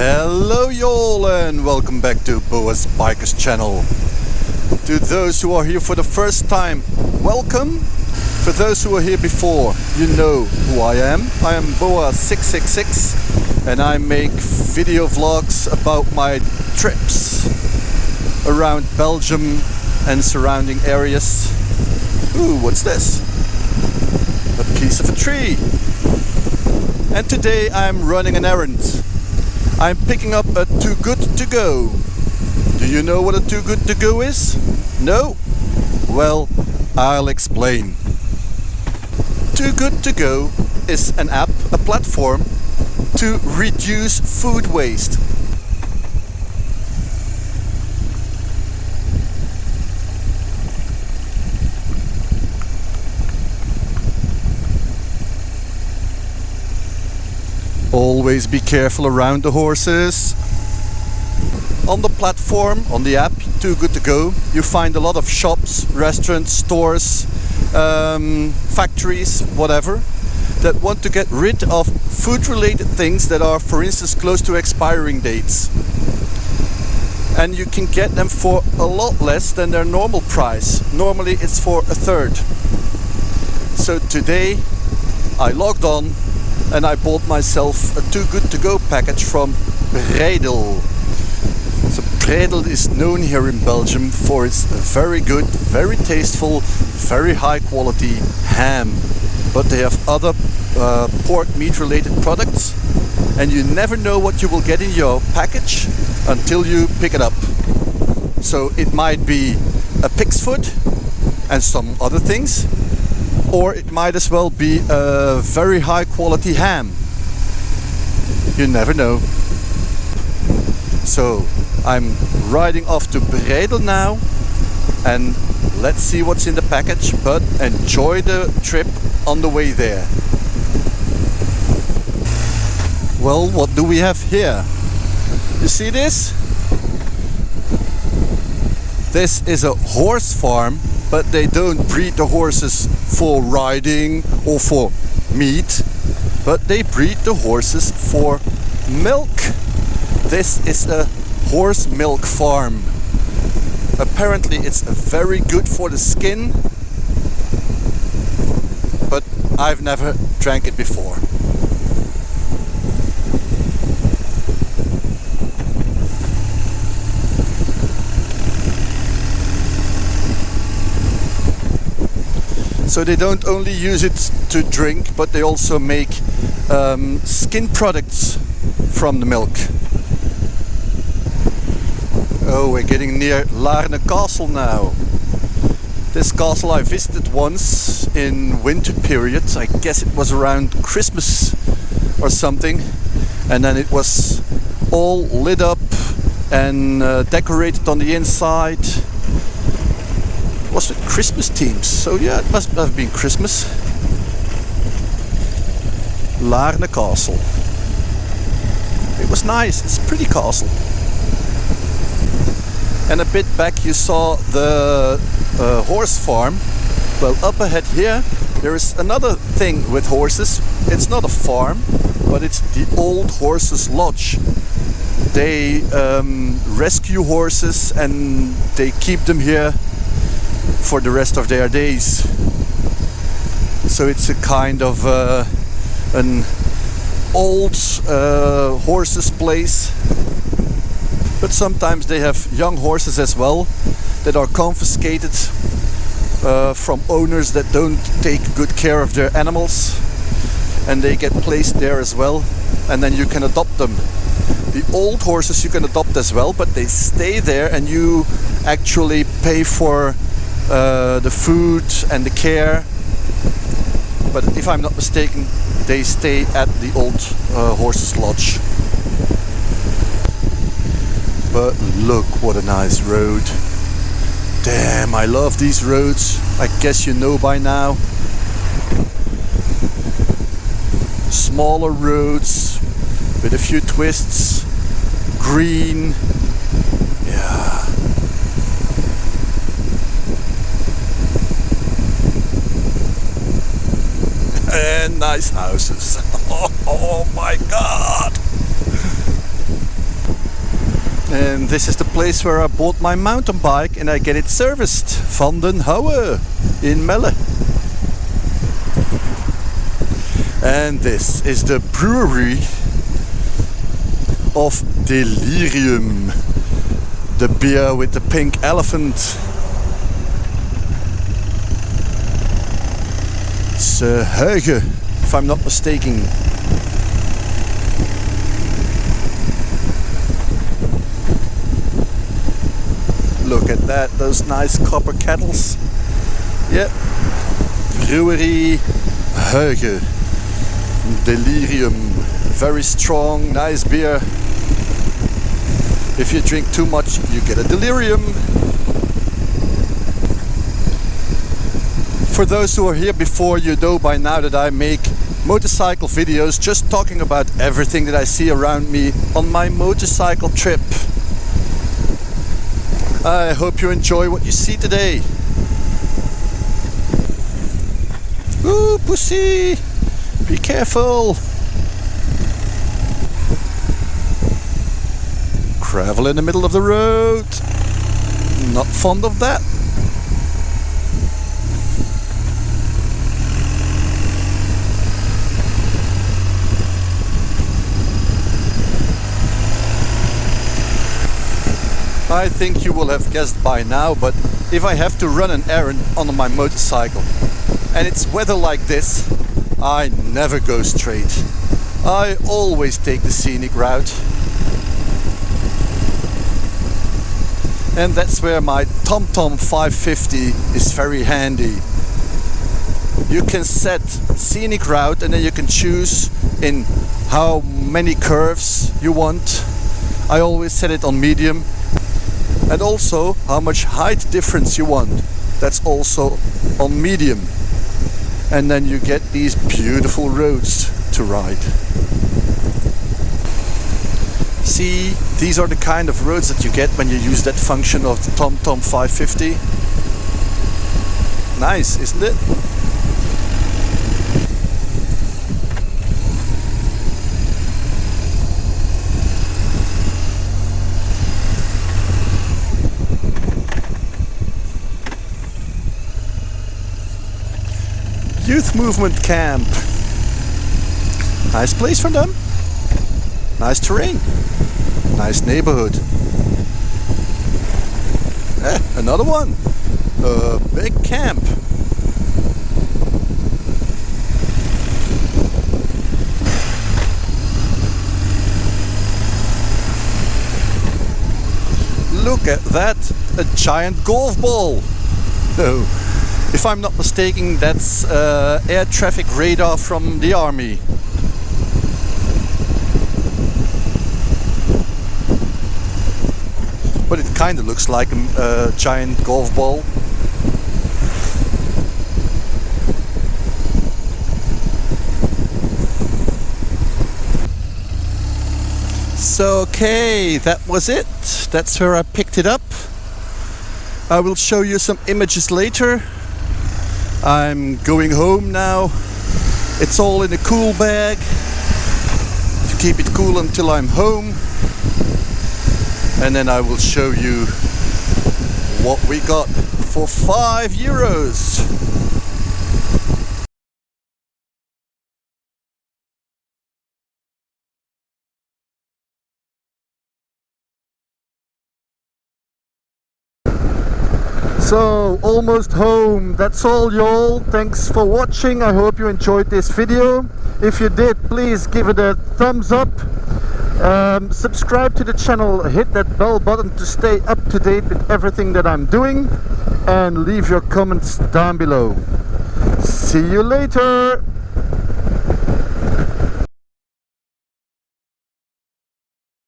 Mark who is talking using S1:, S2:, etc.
S1: Hello y'all and welcome back to Boa's Bikers channel. To those who are here for the first time, welcome. For those who are here before, you know who I am. I am Boa666 and I make video vlogs about my trips around Belgium and surrounding areas. Ooh, what's this? A piece of a tree. And today I'm running an errand. I'm picking up a Too Good To Go. Do you know what a Too Good To Go is? No? Well, I'll explain. Too Good To Go is an app, a platform to reduce food waste. Always be careful around the horses. On the platform, on the app, Too Good To Go, you find a lot of shops, restaurants, stores, factories, whatever, that want to get rid of food-related things that are, for instance, close to expiring dates. And you can get them for a lot less than their normal price. Normally it's for a third. So today I logged on and I bought myself a Too Good To Go package from Breydel. So Breydel is known here in Belgium for its very good, very tasteful, very high quality ham. But they have other pork meat related products, and you never know what you will get in your package until you pick it up. So it might be a pig's foot and some other things, or it might as well be a very high quality ham. You never know. So I'm riding off to Breydel now and let's see what's in the package, but enjoy the trip on the way there. Well, what do we have here? You see this? This is a horse farm, but they don't breed the horses for riding or for meat, but they breed the horses for milk. This is a horse milk farm. Apparently it's very good for the skin, but I've never drank it before. So they don't only use it to drink, but they also make skin products from the milk. Oh, we're getting near Larne Castle now. This castle I visited once in winter period. I guess it was around Christmas or something. And then it was all lit up and decorated on the inside. Was with Christmas themes, so yeah, it must have been Christmas. Larne Castle. It was nice, it's a pretty castle. And a bit back you saw the horse farm. Well, up ahead here there is another thing with horses. It's not a farm, but it's the Old Horses Lodge. They rescue horses and they keep them here for the rest of their days. So it's a kind of an old horses place, but sometimes they have young horses as well that are confiscated from owners that don't take good care of their animals, and they get placed there as well, and then you can adopt them. The old horses you can adopt as well, but they stay there and you actually pay for the food and the care. But if I'm not mistaken, they stay at the Old Horses Lodge. But look what a nice road. Damn, I love these roads. I guess you know by now. Smaller roads with a few twists. Green. Yeah. And nice houses. Oh my god! And this is the place where I bought my mountain bike and I get it serviced. Van den Houwe in Melle. And this is the brewery of Delirium. The beer with the pink elephant. It's Heuge, if I'm not mistaken. Look at that, those nice copper kettles. Yep. Brewery Heuge. Delirium. Very strong, nice beer. If you drink too much, you get a delirium. For those who are here before, you know by now that I make motorcycle videos just talking about everything that I see around me on my motorcycle trip. I hope you enjoy what you see today. Ooh, pussy! Be careful! Gravel in the middle of the road. Not fond of that. I think you will have guessed by now, but if I have to run an errand on my motorcycle and it's weather like this, I never go straight. I always take the scenic route. And that's where my TomTom 550 is very handy. You can set scenic route and then you can choose in how many curves you want. I always set it on medium. And also how much height difference you want. That's also on medium. And then you get these beautiful roads to ride. See, these are the kind of roads that you get when you use that function of the TomTom 550. Nice, isn't it? Youth Movement Camp. Nice place for them. Nice terrain. Nice neighborhood. Another one. A big camp. Look at that. A giant golf ball. No. If I'm not mistaken, that's air traffic radar from the army. But it kind of looks like a giant golf ball. So okay, that was it. That's where I picked it up. I will show you some images later. I'm going home now. It's all in a cool bag to keep it cool until I'm home. And then I will show you what we got for €5. So, almost home. That's all, y'all. Thanks for watching. I hope you enjoyed this video. If you did, please give it a thumbs up. Subscribe to the channel, hit that bell button to stay up to date with everything that I'm doing, and leave your comments down below. See you later.